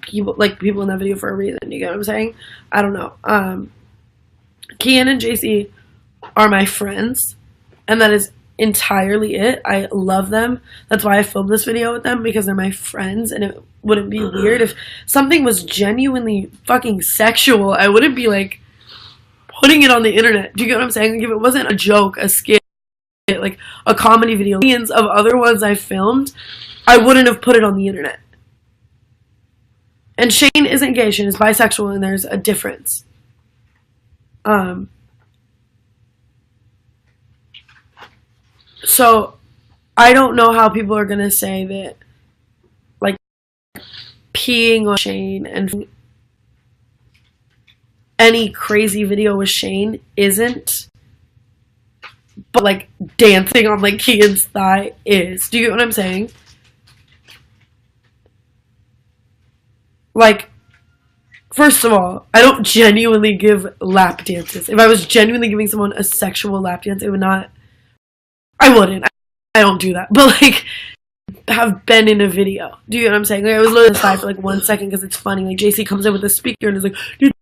people, like, people in that video for a reason. You get what I'm saying? I don't know. Kian and JC are my friends, and that is entirely it. I love them. That's why I filmed this video with them, because they're my friends, and it wouldn't be weird if something was genuinely fucking sexual. I wouldn't be, like, putting it on the internet. Do you get what I'm saying? Like, if it wasn't a joke, a skit, like a comedy video, millions of other ones I filmed, I wouldn't have put it on the internet. And Shane isn't gay. Shane is bisexual, and there's a difference. So I don't know how people are gonna say that, like, peeing on Shane and any crazy video with Shane isn't, but, like, dancing on, like, Keegan's thigh is. Do you get what I'm saying? Like, first of all, I don't genuinely give lap dances. If I was genuinely giving someone a sexual lap dance, it would not, I wouldn't. I don't do that. But, like, have been in a video. Do you get what I'm saying? Like, I was literally aside for, like, 1 second because it's funny. Like, JC comes in with a speaker and is like, did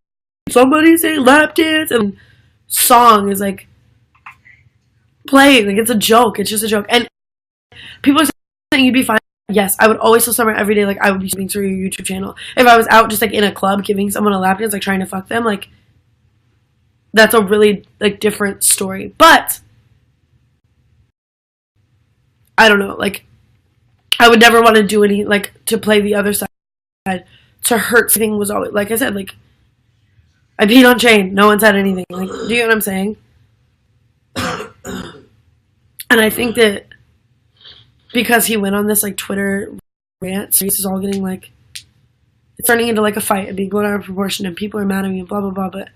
somebody say lap dance? And song is, like, playing. Like, it's a joke. It's just a joke. And people are saying you'd be fine. Yes, I would always tell someone every day, like, I would be streaming through your YouTube channel. If I was out just, like, in a club giving someone a lap dance, like, trying to fuck them, like, that's a really, like, different story. But I don't know, like, I would never want to do any, like, to play the other side, to hurt something was always, like I said, like, I peed on Shane, no one said anything, like, do you get what I'm saying? And I think that because he went on this, like, Twitter rant, so this is all getting, like, it's turning into, like, a fight and being blown out of proportion, and people are mad at me and blah, blah, blah, but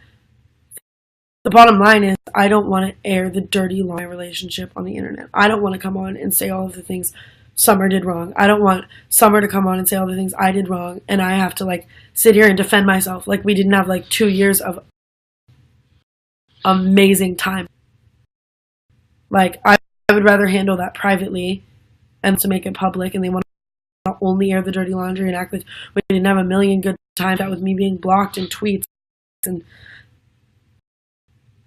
the bottom line is, I don't want to air the dirty lie relationship on the internet. I don't want to come on and say all of the things Summer did wrong. I don't want Summer to come on and say all the things I did wrong, and I have to, like, sit here and defend myself like we didn't have, like, 2 years of amazing time. Like, I would rather handle that privately and to make it public, and they want to only air the dirty laundry and act like we didn't have a million good times out with me being blocked in tweets, and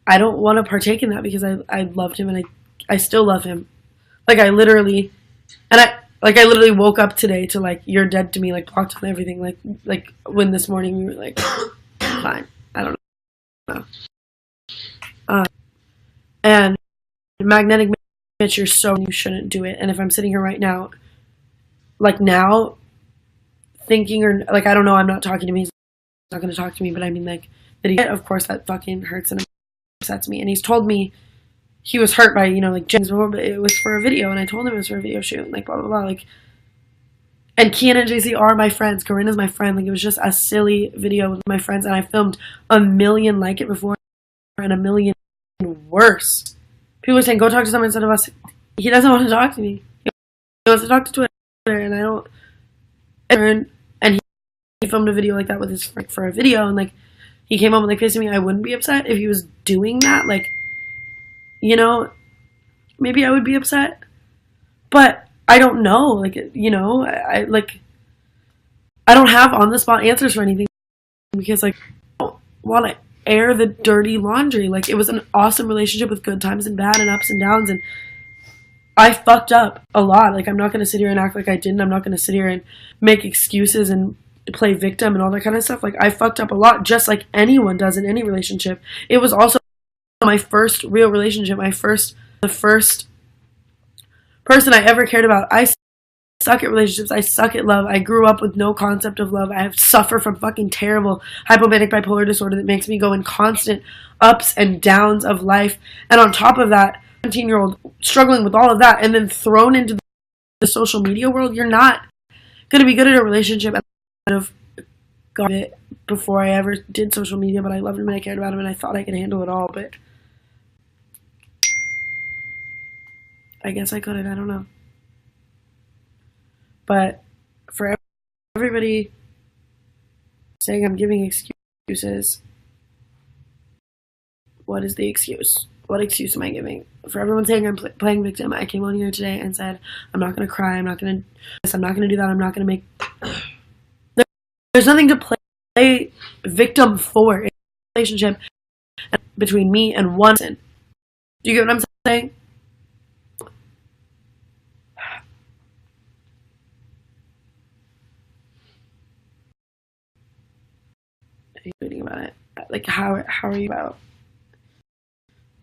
I don't want to partake in that because I loved him, and I still love him. Like, I literally woke up today to, like, you're dead to me, like, blocked on everything, like when this morning we were like, fine, I don't know. And magnetic Mitch, you're so, you shouldn't do it. And if I'm sitting here right now, like, now, thinking, or, like, I don't know, I'm not talking to me, he's not going to talk to me, but I mean, like, that he, of course, that fucking hurts and upsets me. And he's told me he was hurt by, you know, like, James before, but it was for a video, and I told him it was for a video shoot, and, like, blah, blah, blah, like, and Kian and JC are my friends. Corinna's my friend. Like, it was just a silly video with my friends, and I filmed a million like it before and a million worse. People are saying, go talk to someone instead of us. He doesn't want to talk to me. He wants to talk to Twitter, and I don't. And he filmed a video like that with his friend for a video, and, like, he came up and, like, facing me. I wouldn't be upset if he was doing that. Like, you know, maybe I would be upset, but I don't know. Like, you know, I don't have on the spot answers for anything because, like, I don't want to air the dirty laundry. Like, it was an awesome relationship with good times and bad and ups and downs, and I fucked up a lot. Like, I'm not going to sit here and act like I didn't. I'm not going to sit here and make excuses and play victim and all that kind of stuff. Like, I fucked up a lot, just like anyone does in any relationship. It was also my first real relationship, the first person I ever cared about. I suck at relationships. I suck at love. I grew up with no concept of love. I suffer from fucking terrible hypomanic bipolar disorder that makes me go in constant ups and downs of life. And on top of that, 17-year-old struggling with all of that, and then thrown into the social media world, you're not going to be good at a relationship. I would have got it before I ever did social media, but I loved him and I cared about him and I thought I could handle it all, but I guess I couldn't. I don't know. But for everybody saying I'm giving excuses, what is the excuse? What excuse am I giving? For everyone saying I'm playing victim, I came on here today and said, I'm not going to cry, I'm not going to do that, I'm not going to make there's nothing to play victim for in a relationship between me and one person. Do you get what I'm saying? Are you tweeting about it? Like, how are you about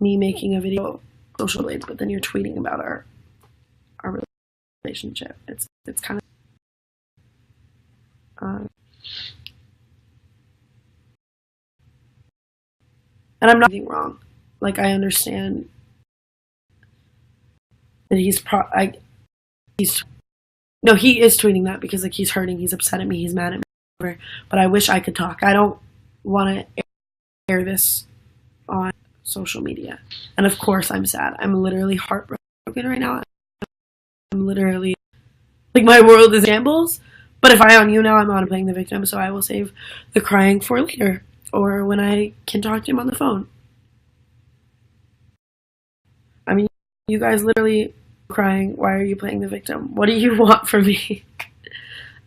me making a video social blades, but then you're tweeting about our relationship? It's kind of and I'm not being wrong. Like, I understand that he is tweeting that because like he's hurting, he's upset at me, he's mad at me, but I wish I could talk. I don't want to air this on social media. And of course I'm sad. I'm literally heartbroken right now. I'm literally like, my world is in shambles. But if I own you now, I'm on playing the victim, so I will save the crying for later, or when I can talk to him on the phone. I mean, you guys literally crying. Why are you playing the victim? What do you want from me?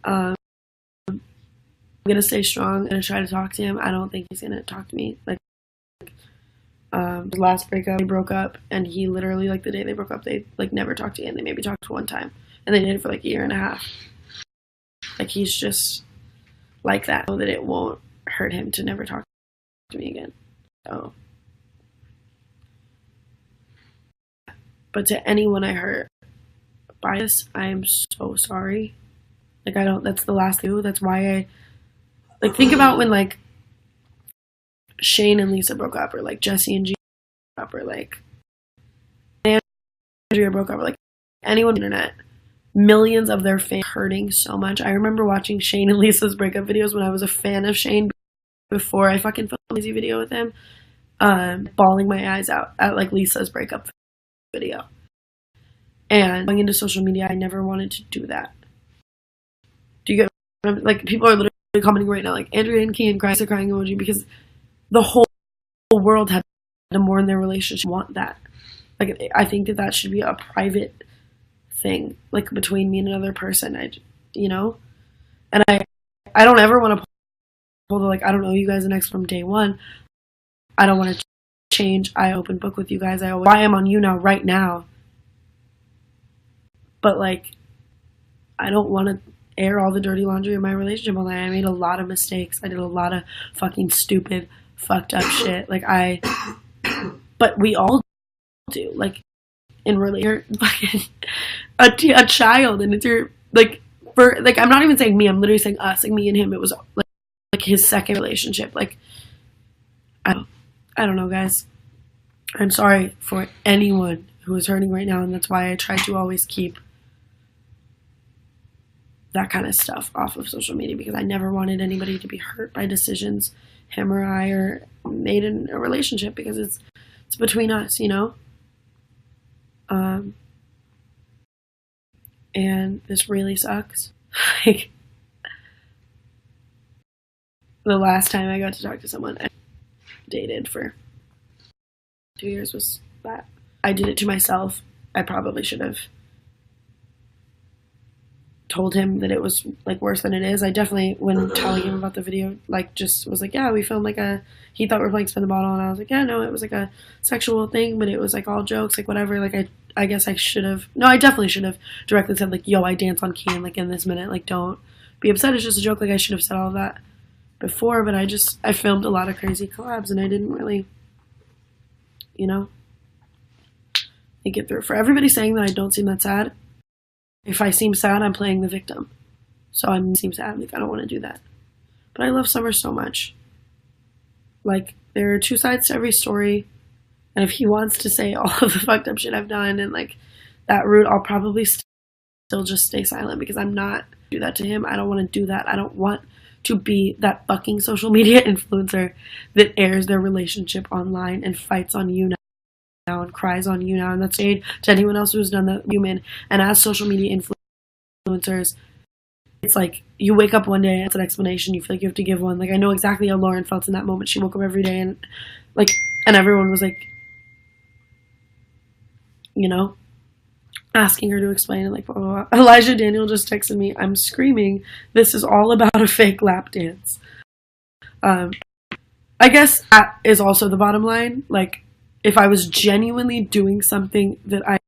I'm gonna stay strong. I'm gonna try to talk to him. I don't think he's gonna talk to me. Like, the last breakup, they broke up, and he literally, like, the day they broke up, they like never talked again. They maybe talked one time, and they did it for like a year and a half. Like, he's just like that. I know that it won't hurt him to never talk to me again. So, but to anyone I hurt by this, I am so sorry. Like, that's the last thing. That's why I, like, think about when, like, Shane and Lisa broke up, or like Jesse and G broke up, or like Andrea broke up, or like anyone on the internet. Millions of their fans hurting so much. I remember watching Shane and Lisa's breakup videos when I was a fan of Shane before I fucking filmed a lazy video with him, bawling my eyes out at like Lisa's breakup video. And going into social media, I never wanted to do that. Do you get, like, people are literally commenting right now, like, Andrea and Kian cries a crying emoji, because the whole world had to mourn their relationship. Want that. Like, I think that should be a private thing, like, between me and another person. You know? And I don't ever want to pull the, like, I don't know you guys next from day one. I don't want to change. I open book with you guys. I am on you now, right now. But, like, I don't want to air all the dirty laundry in my relationship online. I made a lot of mistakes. I did a lot of fucking stupid, fucked up shit. Like, but we all do. Like, in you're fucking a child, and it's your, like, for, like, I'm not even saying me, I'm literally saying us, like, me and him. It was like his second relationship. Like, I don't know, guys. I'm sorry for anyone who is hurting right now, and that's why I try to always keep that kind of stuff off of social media, because I never wanted anybody to be hurt by decisions him or I or made in a relationship, because it's between us, you know? And this really sucks. Like, the last time I got to talk to someone I dated for 2 years was that. I did it to myself. I probably should have told him that it was, like, worse than it is. I definitely, when telling him about the video, like, just was like, yeah, we filmed, like, he thought we were playing Spin the Bottle, and I was like, yeah, no, it was, like, a sexual thing, but it was, like, all jokes, like, whatever. Like, I guess I should have, no, I definitely should have directly said, like, yo, I dance on Kian, like, in this minute, like, don't be upset, it's just a joke. Like, I should have said all of that before, but I filmed a lot of crazy collabs, and I didn't really, you know, think it through. For everybody saying that I don't seem that sad, if I seem sad, I'm playing the victim. So I seem sad. Like, I don't want to do that. But I love Summer so much. Like, there are two sides to every story. And if he wants to say all of the fucked up shit I've done and, like, that route, I'll probably still just stay silent, because I'm not do that to him. I don't want to do that. I don't want to be that fucking social media influencer that airs their relationship online and fights on you now and cries on you now, and that's made to anyone else who's done that, human. And as social media influencers, it's like you wake up one day and it's an explanation, you feel like you have to give one. Like, I know exactly how Lauren felt in that moment. She woke up every day and, like, and everyone was like, you know, asking her to explain it, like, blah, blah, blah. Elijah Daniel just texted me, I'm screaming, this is all about a fake lap dance. I guess that is also the bottom line. Like, if I was genuinely doing something that I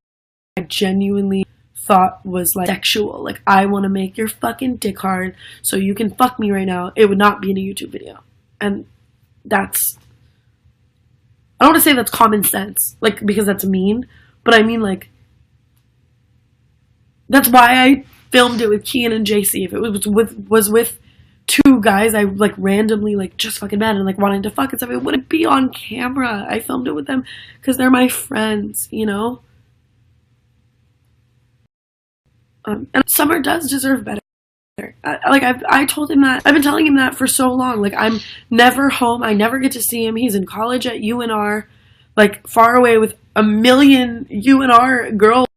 genuinely thought was like sexual, like I want to make your fucking dick hard so you can fuck me right now, it would not be in a YouTube video. And that's, I don't want to say that's common sense, like, because that's mean, but I mean, like, that's why I filmed it with Kian and JC. If it was with two guys I like randomly like just fucking met and like wanting to fuck and stuff, it wouldn't be on camera. I filmed it with them because they're my friends, you know. And Summer does deserve better. I told him that. I've been telling him that for so long. Like, I'm never home. I never get to see him. He's in college at UNR, like far away with a million UNR girls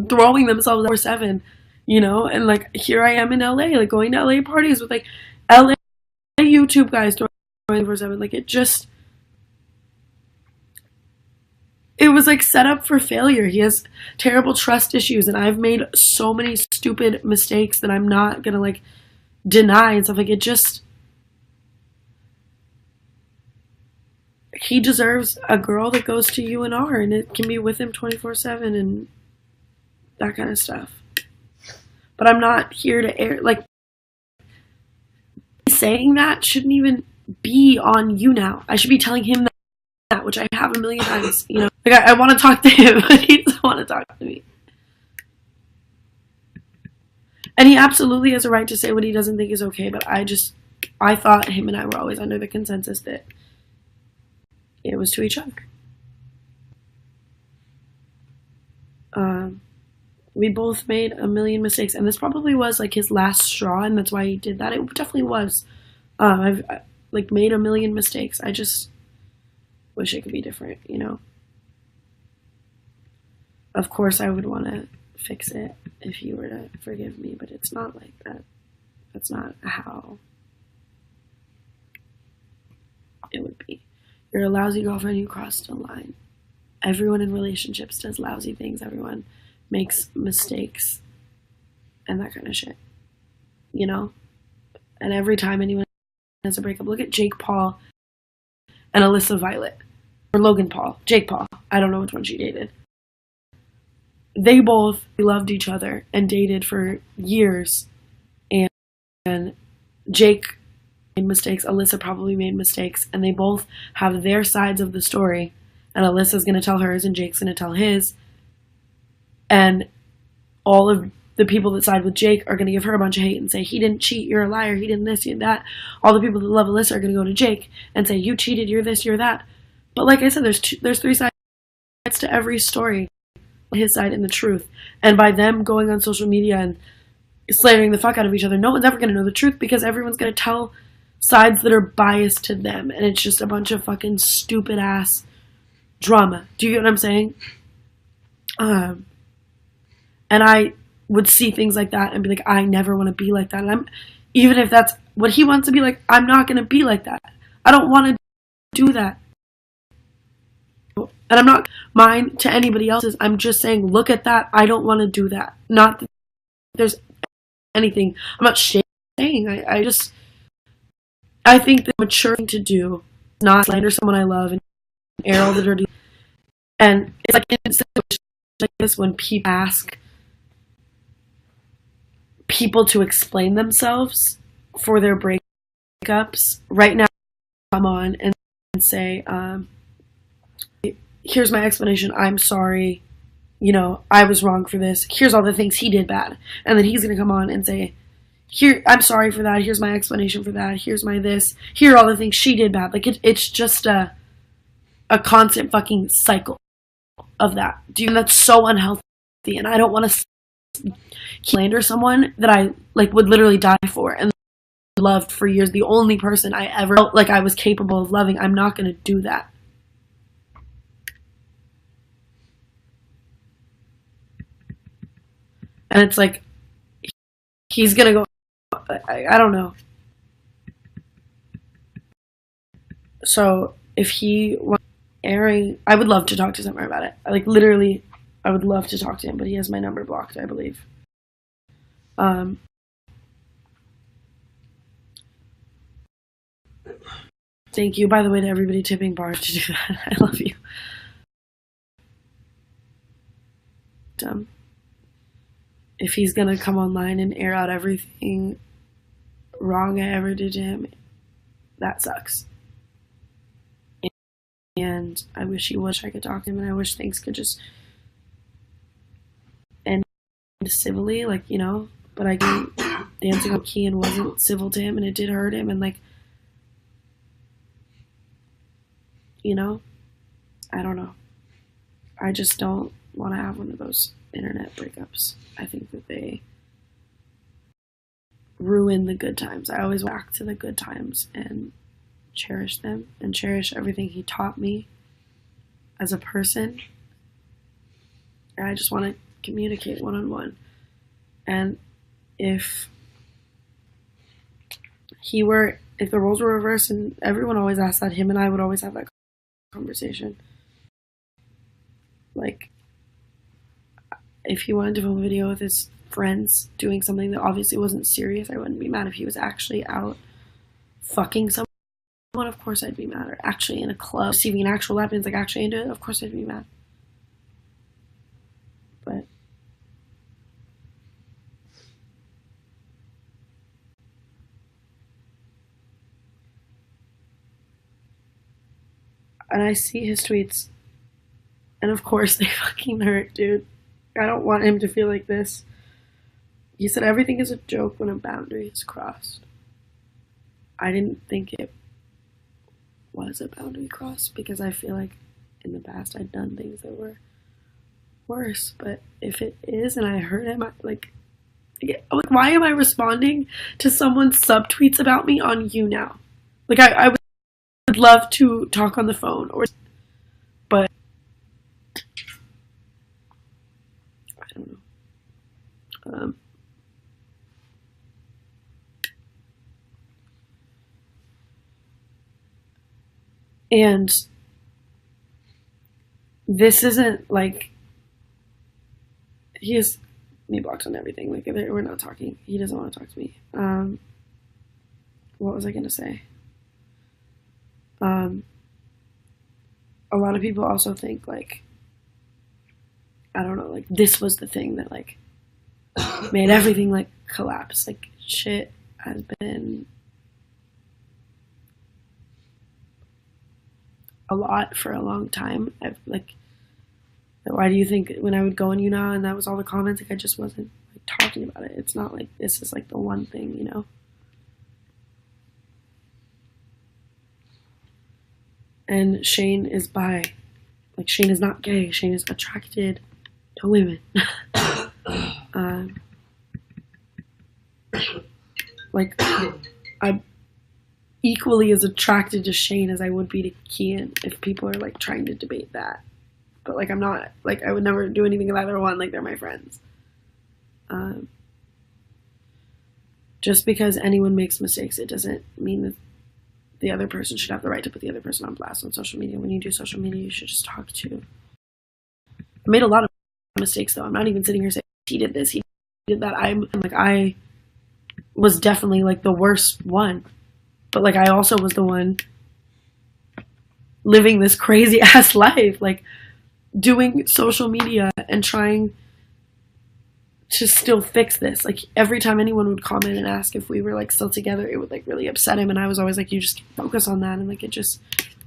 throwing themselves 24/7, you know. And like, here I am in LA, like going to LA parties with like LA YouTube guys 24/7. Like, it was like set up for failure. He has terrible trust issues, and I've made so many stupid mistakes that I'm not gonna like deny and stuff. Like, he deserves a girl that goes to UNR and it can be with him 24/7 and that kind of stuff. But I'm not here to air, like, saying that shouldn't even be on you now. I should be telling him that, which I have a million times, you know. Like, I want to talk to him, but he doesn't want to talk to me. And he absolutely has a right to say what he doesn't think is okay, but I thought him and I were always under the consensus that it was to each other. We both made a million mistakes, and this probably was like his last straw, and that's why he did that. It definitely was. I've like made a million mistakes. I just wish it could be different, you know. Of course, I would want to fix it if you were to forgive me, but it's not like that. That's not how it would be. You're a lousy girlfriend, you crossed a line. Everyone in relationships does lousy things. Everyone makes mistakes and that kind of shit, you know. And every time anyone has a breakup, look at Jake Paul and Alyssa Violet, or Logan Paul, Jake Paul, I don't know which one she dated. They both loved each other and dated for years, and Jake made mistakes, Alyssa probably made mistakes, and they both have their sides of the story, and Alyssa's going to tell hers and Jake's going to tell his, and all of the people that side with Jake are going to give her a bunch of hate and say, he didn't cheat, you're a liar, he didn't this, you did that. All the people that love Alyssa are going to go to Jake and say, you cheated, you're this, you're that. But like I said, there's three sides to every story, his side and the truth. And by them going on social media and slandering the fuck out of each other, no one's ever going to know the truth, because everyone's going to tell sides that are biased to them, and it's just a bunch of fucking stupid ass drama. Do you get what I'm saying? And I would see things like that and be like, I never want to be like that. And even if that's what he wants to be like, I'm not going to be like that. I don't want to do that. And I'm not mine to anybody else's. I'm just saying, look at that. I don't want to do that. Not that there's anything. I'm not saying. I think the mature thing to do is not slander someone I love and air all the dirty. And it's like in situations like this, when people ask people to explain themselves for their breakups, right now come on and say, here's my explanation, I'm sorry, you know, I was wrong for this, here's all the things he did bad. And then he's going to come on and say, here, I'm sorry for that, here's my explanation for that, here's my this, here are all the things she did bad. Like, it's just a constant fucking cycle of that. That's so unhealthy, and I don't want to slander someone that I like would literally die for and loved for years, the only person I ever felt like I was capable of loving. I'm not going to do that. And it's like, he's going to go, I don't know. So if he wants airing, I would love to talk to Summer about it. Like, literally, I would love to talk to him, but he has my number blocked, I believe. Thank you, by the way, to everybody tipping bars to do that. I love you. If he's gonna come online and air out everything wrong I ever did to him, that sucks. And I wish he would. I could talk to him, and I wish things could just end civilly, like, you know. But I think dancing with Kian wasn't civil to him, and it did hurt him, and like, you know, I don't know. I just don't want to have one of those internet breakups. I think that they ruin the good times. I always back to the good times and cherish them and cherish everything he taught me as a person. And I just want to communicate one-on-one. And if the roles were reversed, and everyone always asks that, him and I would always have that conversation. Like, if he wanted to film a video with his friends doing something that obviously wasn't serious, I wouldn't be mad. If he was actually out fucking someone, of course I'd be mad. Or actually in a club receiving an actual lap dance, like actually into it, of course I'd be mad. But and I see his tweets, and of course they fucking hurt, dude. I don't want him to feel like this. He said everything is a joke when a boundary is crossed. I didn't think it was a boundary cross, because I feel like in the past I'd done things that were worse. But if it is, and I hurt him, like, why am I responding to someone's subtweets about me on you now? Like, I would love to talk on the phone, but I don't know. And this isn't like, he has me blocked on everything. Like, we're not talking. He doesn't want to talk to me. What was I gonna say? A lot of people also think, like, I don't know, like, this was the thing that, like, made everything, like, collapse. Like, shit has been a lot for a long time. Why do you think when I would go on you now and that was all the comments, like, I just wasn't, like, talking about it? It's not like this is, like, the one thing, you know? And Shane is bi. Like, Shane is not gay. Shane is attracted to women. Like, I'm equally as attracted to Shane as I would be to Kian, if people are, like, trying to debate that. But, like, I'm not. Like, I would never do anything with either one. Like, they're my friends. Just because anyone makes mistakes, it doesn't mean that the other person should have the right to put the other person on blast on social media. When you do social media, you should just talk to. I made a lot of mistakes, though. I'm not even sitting here saying he did this, he did that. I was definitely, like, the worst one. But, like, I also was the one living this crazy ass life, like, doing social media and trying to still fix this. Like, every time anyone would comment and ask if we were, like, still together, it would, like, really upset him, and I was always like, you just focus on that, and, like, it just,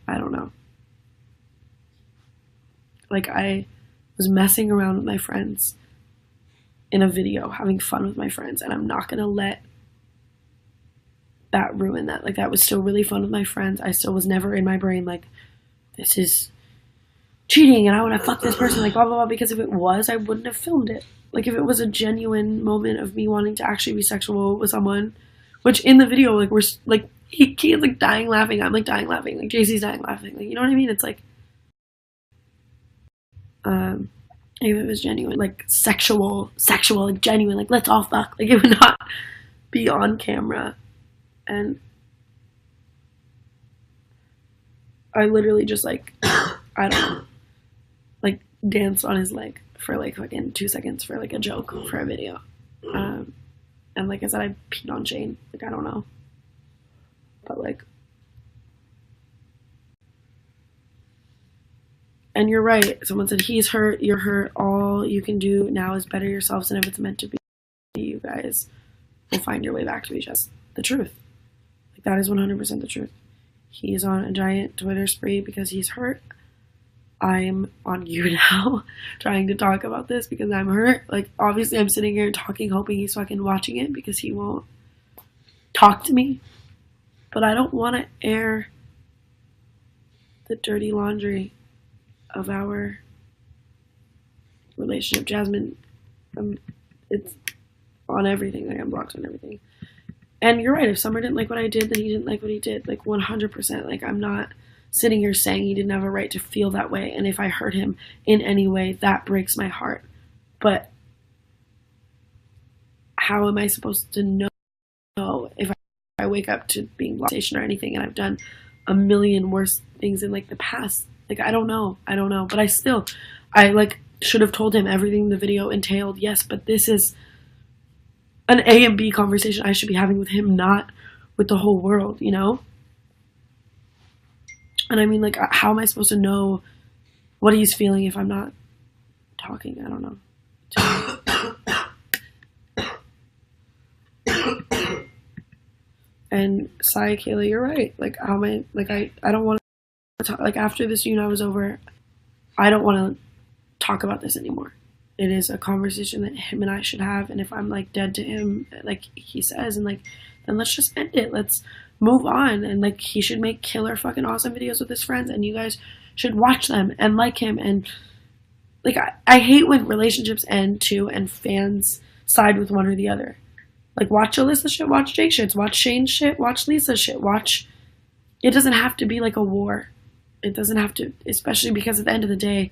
I don't know. Like, I was messing around with my friends in a video, having fun with my friends, and I'm not gonna let that ruin that. Like, that was still really fun with my friends. I still was never in my brain like, this is cheating and I want to fuck this person, like, blah blah blah, because if it was, I wouldn't have filmed it. Like, if it was a genuine moment of me wanting to actually be sexual with someone, which in the video, like, we're like, he's like dying laughing, I'm like dying laughing, like JC's dying laughing, like, you know what I mean? It's like, if it was genuine, like, sexual, like, genuine, like, let's all fuck, like, it would not be on camera. And I literally just, like, I don't know, like, danced on his leg for like fucking 2 seconds for like a joke for a video. And like I said, I peed on Shane. Like, I don't know. But like, and you're right. Someone said, he's hurt, you're hurt. All you can do now is better yourselves. And if it's meant to be, you guys will find your way back to each other. The truth. Like, that is 100% the truth. He's on a giant Twitter spree because he's hurt. I'm on you now trying to talk about this because I'm hurt. Like, obviously I'm sitting here talking, hoping he's fucking watching it because he won't talk to me. But I don't want to air the dirty laundry of our relationship. Jasmine, it's on everything. Like, I'm blocked on everything. And you're right. If Summer didn't like what I did, then he didn't like what he did. Like, 100%. Like, I'm not sitting here saying he didn't have a right to feel that way. And if I hurt him in any way, that breaks my heart. But how am I supposed to know if I wake up to being blocked or anything and I've done a million worse things in like the past? Like, I don't know. But I like should have told him everything the video entailed. Yes, but this is an A and B conversation I should be having with him, not with the whole world, you know? And I mean, like, how am I supposed to know what he's feeling if I'm not talking? I don't know. And Sai, Kayla, you're right. Like, how am I, like, I don't want to talk, like, after this unit was over, I don't want to talk about this anymore. It is a conversation that him and I should have, and if I'm, like, dead to him, like he says, and, like, then let's just end it. Let's move on, and, like, he should make killer fucking awesome videos with his friends, and you guys should watch them and like him, and, like, I hate when relationships end, too, and fans side with one or the other. Like, watch Alyssa shit, watch Jake shit, watch Shane shit, watch Lisa shit, watch... It doesn't have to be like a war. It doesn't have to, especially because at the end of the day,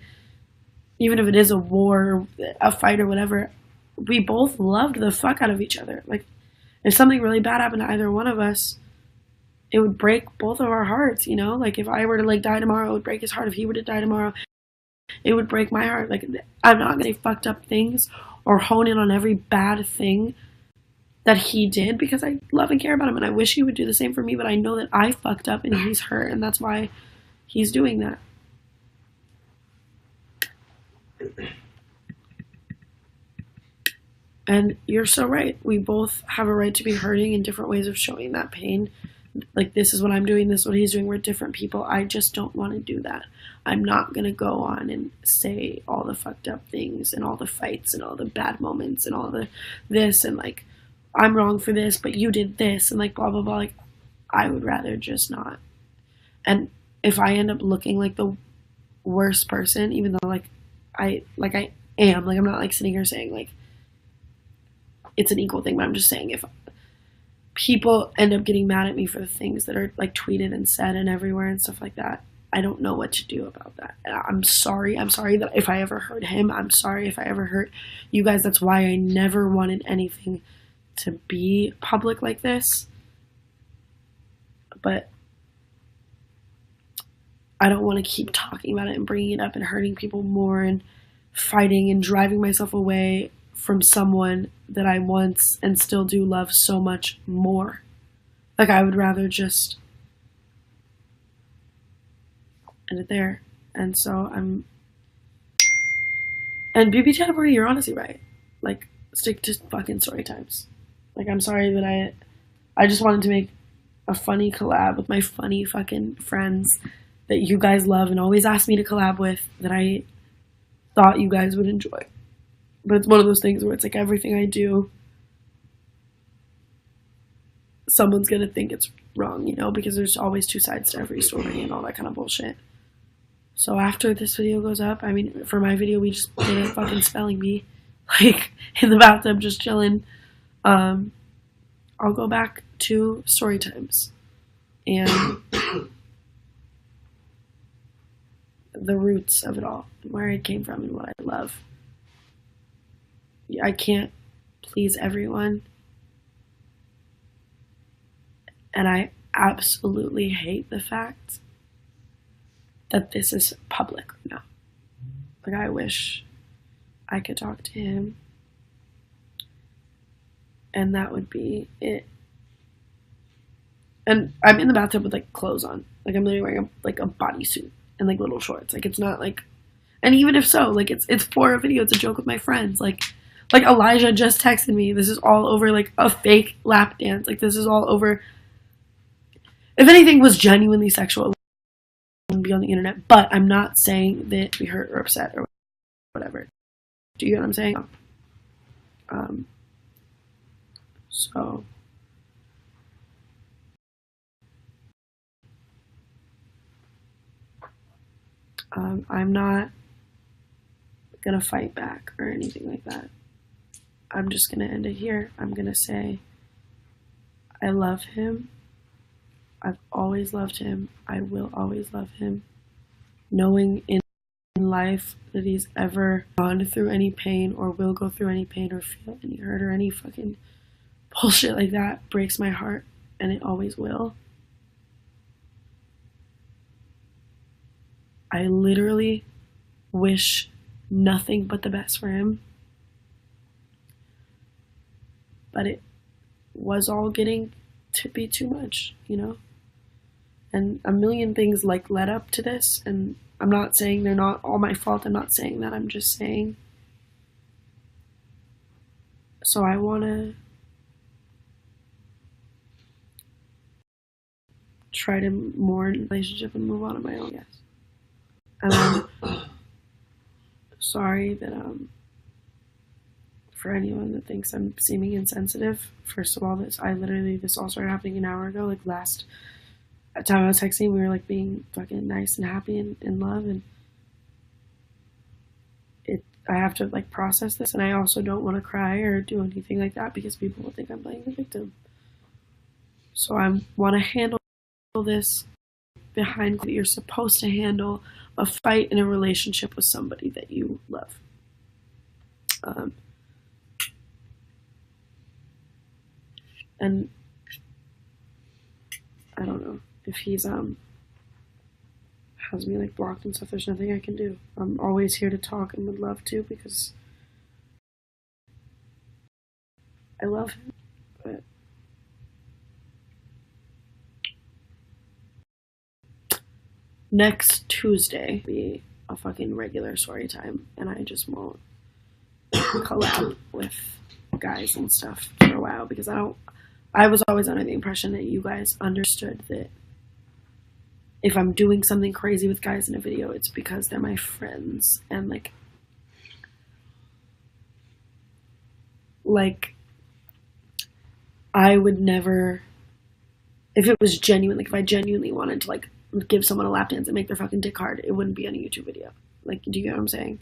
even if it is a war, a fight or whatever, we both loved the fuck out of each other. Like, if something really bad happened to either one of us, it would break both of our hearts, you know? Like, if I were to, like, die tomorrow, it would break his heart. If he were to die tomorrow, it would break my heart. Like, I'm not gonna say fucked up things or hone in on every bad thing that he did because I love and care about him and I wish he would do the same for me, but I know that I fucked up and he's hurt, and that's why he's doing that. And you're so right. We both have a right to be hurting in different ways of showing that pain. Like, this is what I'm doing, this is what he's doing. We're different people. I just don't want to do that. I'm not going to go on and say all the fucked up things and all the fights and all the bad moments and all the this and, like, I'm wrong for this, but you did this and, like, blah, blah, blah. Like, I would rather just not. And if I end up looking like the worst person, even though, like, I am, like, I'm not, like, sitting here saying, like, it's an equal thing, but I'm just saying if people end up getting mad at me for the things that are, like, tweeted and said and everywhere and stuff like that, I don't know what to do about that. I'm sorry that if I ever hurt him, I'm sorry if I ever hurt you guys. That's why I never wanted anything to be public like this. But I don't want to keep talking about it and bringing it up and hurting people more and fighting and driving myself away from someone that I once and still do love so much more. Like, I would rather just end it there. And so and BB Category, you're honestly right. Like, stick to fucking story times. Like, I'm sorry that I just wanted to make a funny collab with my funny fucking friends that you guys love and always ask me to collab with, that I thought you guys would enjoy. But it's one of those things where it's like everything I do, someone's gonna think it's wrong, you know, because there's always two sides to every story and all that kind of bullshit. So after this video goes up, I mean, for my video, we just did a fucking spelling bee, like, in the bathtub, just chilling. I'll go back to story times and the roots of it all, where it came from and what I love. I can't please everyone, and I absolutely hate the fact that this is public now. Like, I wish I could talk to him, and that would be it. And I'm in the bathtub with like clothes on, like I'm literally wearing a bodysuit and like little shorts. Like it's not like, and even if so, like it's for a video. It's a joke with my friends. Like Elijah just texted me. This is all over like a fake lap dance. Like this is all over. If anything was genuinely sexual, it wouldn't be on the internet. But I'm not saying that we hurt or upset or whatever. Do you get what I'm saying? So I'm not gonna fight back or anything like that. I'm just gonna end it here. I'm gonna say I love him. I've always loved him. I will always love him. Knowing in life that he's ever gone through any pain or will go through any pain or feel any hurt or any fucking bullshit like that breaks my heart, and it always will. I literally wish nothing but the best for him. But it was all getting to be too much, you know? And a million things like led up to this, and I'm not saying they're not all my fault. I'm not saying that. I'm just saying. So I want to try to mourn the relationship and move on on my own, yes. And I'm sorry that for anyone that thinks I'm seeming insensitive. First of all, this all started happening an hour ago. Like last time I was texting, we were like being fucking nice and happy and in love, and I have to like process this, and I also don't want to cry or do anything like that because people will think I'm playing the victim. So I want to handle this behind that you're supposed to handle a fight in a relationship with somebody that you love. And I don't know if he's has me like blocked and stuff. There's nothing I can do. I'm always here to talk and would love to because I love him. But next Tuesday will be a fucking regular story time, and I just won't collab with guys and stuff for a while because I was always under the impression that you guys understood that if I'm doing something crazy with guys in a video, it's because they're my friends. And like I would never, if it was genuine, like if I genuinely wanted to like give someone a lap dance and make their fucking dick hard, it wouldn't be on a YouTube video. Like, do you get what I'm saying?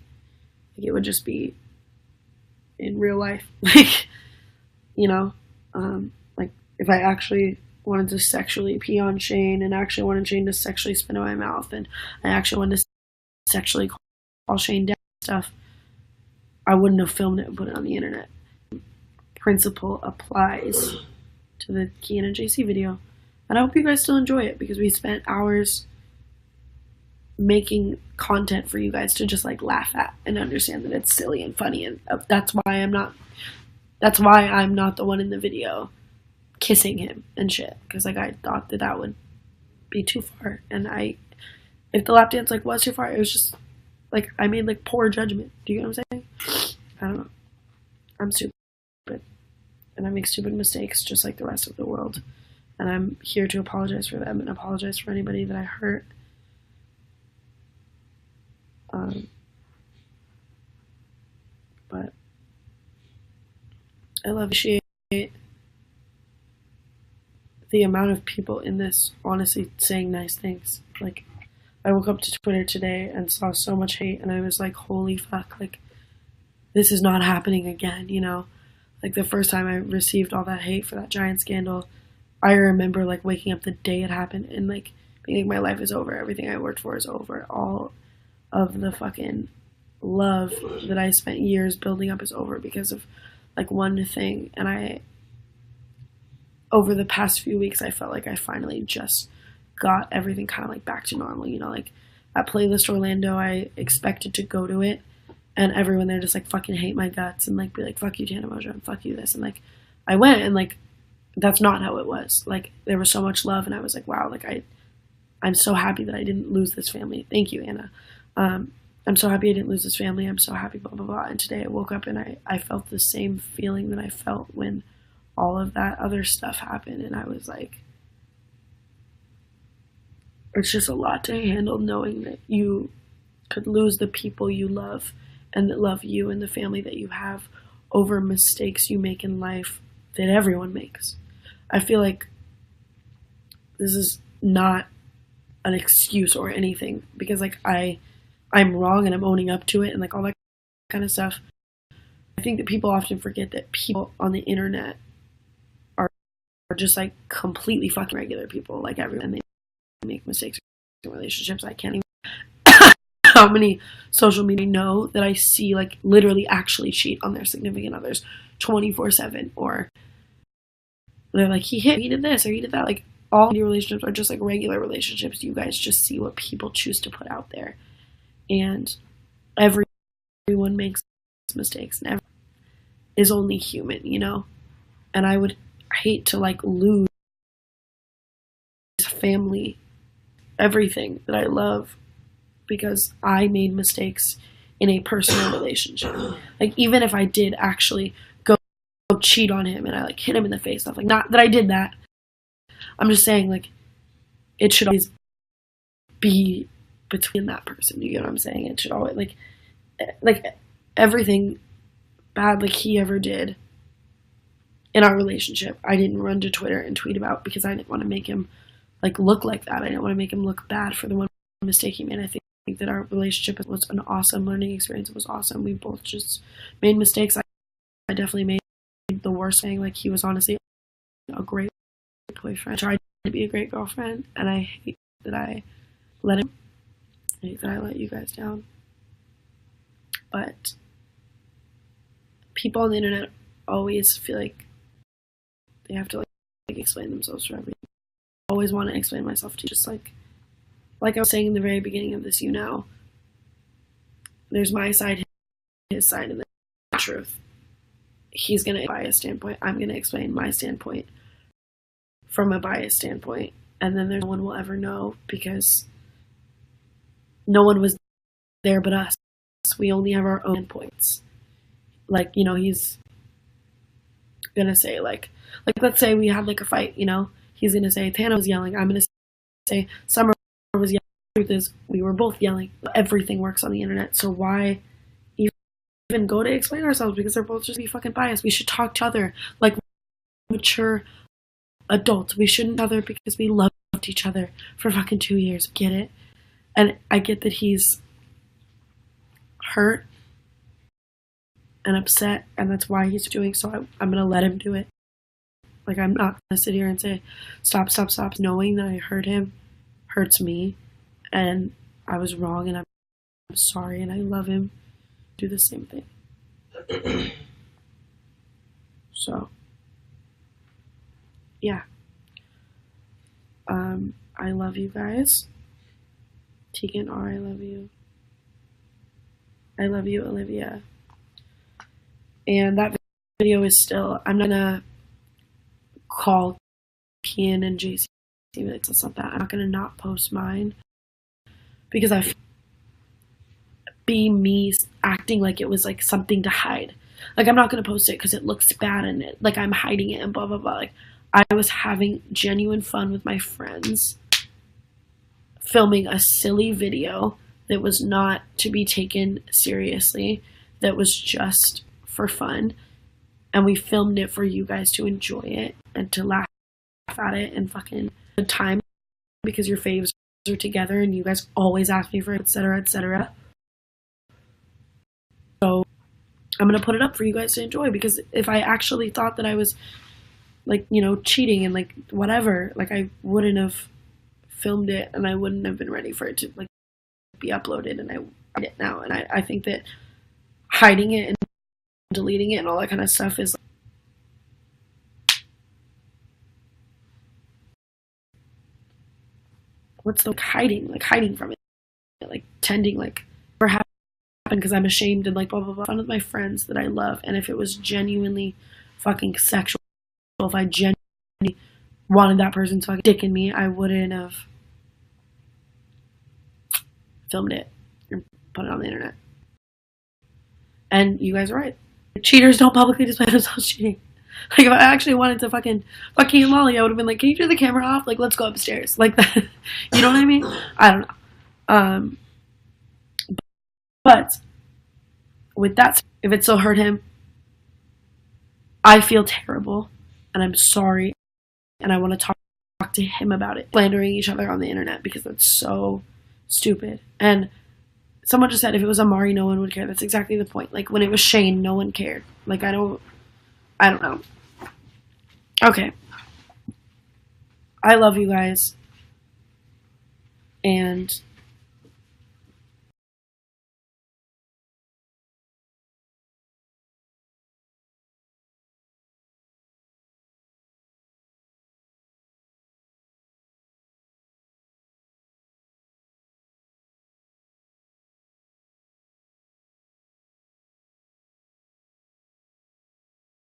Like, it would just be in real life. Like, you know, like if I actually wanted to sexually pee on Shane and actually wanted Shane to sexually spit in my mouth and I actually wanted to sexually call Shane down and stuff, I wouldn't have filmed it and put it on the internet. Principle applies to the Kian and JC video. And I hope you guys still enjoy it because we spent hours making content for you guys to just like laugh at and understand that it's silly and funny, and that's why I'm not the one in the video kissing him and shit, because like I thought that would be too far, and if the lap dance like was too far, it was just like I made like poor judgment. Do you get what I'm saying? I don't know. I'm stupid, and I make stupid mistakes just like the rest of the world, and I'm here to apologize for them and apologize for anybody that I hurt. But I appreciate the amount of people in this honestly saying nice things. Like, I woke up to Twitter today and saw so much hate, and I was like, holy fuck, like, this is not happening again, you know? Like, the first time I received all that hate for that giant scandal, I remember, like, waking up the day it happened and, like, being like, my life is over, everything I worked for is over, all of the fucking love that I spent years building up is over because of, like, one thing. And over the past few weeks, I felt like I finally just got everything kind of like back to normal, you know, like at Playlist Orlando, I expected to go to it and everyone there just like fucking hate my guts and like be like, fuck you Tana Mongeau and fuck you this, and like I went and like that's not how it was. Like there was so much love and I was like, wow, like I'm so happy that I didn't lose this family. Thank you, Anna. I'm so happy I didn't lose this family. I'm so happy, blah, blah, blah. And today I woke up and I felt the same feeling that I felt when all of that other stuff happened. And I was like, it's just a lot to handle knowing that you could lose the people you love and that love you and the family that you have over mistakes you make in life that everyone makes. I feel like this is not an excuse or anything, because like I'm wrong and I'm owning up to it and like all that kind of stuff. I think that people often forget that people on the internet are just like completely fucking regular people like everyone. They make mistakes in relationships. I can't even how many social media know that I see like literally actually cheat on their significant others 24/7, or they're like he did this or he did that. Like all new relationships are just like regular relationships. You guys just see what people choose to put out there, and everyone makes mistakes and everyone is only human, you know. And I would hate to like lose family, everything that I love, because I made mistakes in a personal relationship. Like even if I did actually go cheat on him and I like hit him in the face, stuff like, not that I did that. I'm just saying like it should always be between that person. You get what I'm saying? It should always like everything bad like he ever did in our relationship, I didn't run to Twitter and tweet about, because I didn't want to make him like look like that. I didn't want to make him look bad for the one mistake he made. I think that our relationship was an awesome learning experience. It was awesome. We both just made mistakes. I definitely made the worst thing. Like he was honestly a great boyfriend. I tried to be a great girlfriend, and I hate that I let him. I hate that I let you guys down. But people on the internet always feel like they have to like explain themselves for everything. I always want to explain myself to you, just like I was saying in the very beginning of this, you know, there's my side, his side, and the truth. He's going to explain a standpoint. I'm going to explain my standpoint from a biased standpoint. And then no one will ever know, because no one was there but us. We only have our own points. Like, you know, he's going to say like, let's say we had like a fight, you know, he's going to say Tana was yelling. I'm going to say Summer was yelling. The truth is we were both yelling. Everything works on the internet. So why even go to explain ourselves? Because they're both just be fucking biased. We should talk to each other like mature adults. We shouldn't each other because we loved each other for fucking 2 years. Get it? And I get that he's hurt and upset, and that's why he's doing so. I'm gonna let him do it. Like, I'm not gonna sit here and say stop. Knowing that I hurt him hurts me, and I was wrong, and I'm sorry, and I love him. Do the same thing. So yeah, I love you guys. Tegan R, I love you. I love you, Olivia. And that video is still, I'm gonna call Kian and JC. It's not that. I'm not gonna not post mine, because I be me acting like it was like something to hide. Like, I'm not gonna post it because it looks bad and it, like I'm hiding it and blah blah blah. Like, I was having genuine fun with my friends, filming a silly video that was not to be taken seriously, that was just for fun, and we filmed it for you guys to enjoy it and to laugh at it and fucking good time, because your faves are together and you guys always ask me for it, etc., etc. So I'm gonna put it up for you guys to enjoy, because if I actually thought that I was like, you know, cheating and like whatever, like I wouldn't have filmed it and I wouldn't have been ready for it to like be uploaded, and I did it now. And I think that hiding it and deleting it and all that kind of stuff is what's the hiding from it, like tending like we're because I'm ashamed and like blah blah blah. Fun with my friends that I love, and if it was genuinely fucking sexual, if I genuinely wanted that person to fucking dick in me, I wouldn't have filmed it and put it on the internet. And you guys are right. Cheaters don't publicly display themselves cheating. Like, if I actually wanted to fucking fuck Kate and Molly, I would have been like, can you turn the camera off? Like, let's go upstairs. Like that. You know what I mean? I don't know. But with that, if it still hurt him, I feel terrible. And I'm sorry. And I want to talk to him about it. Slandering each other on the internet because that's so stupid. And someone just said if it was Amari, no one would care. That's exactly the point. Like, when it was Shane, no one cared. Like, I don't know. Okay. I love you guys. And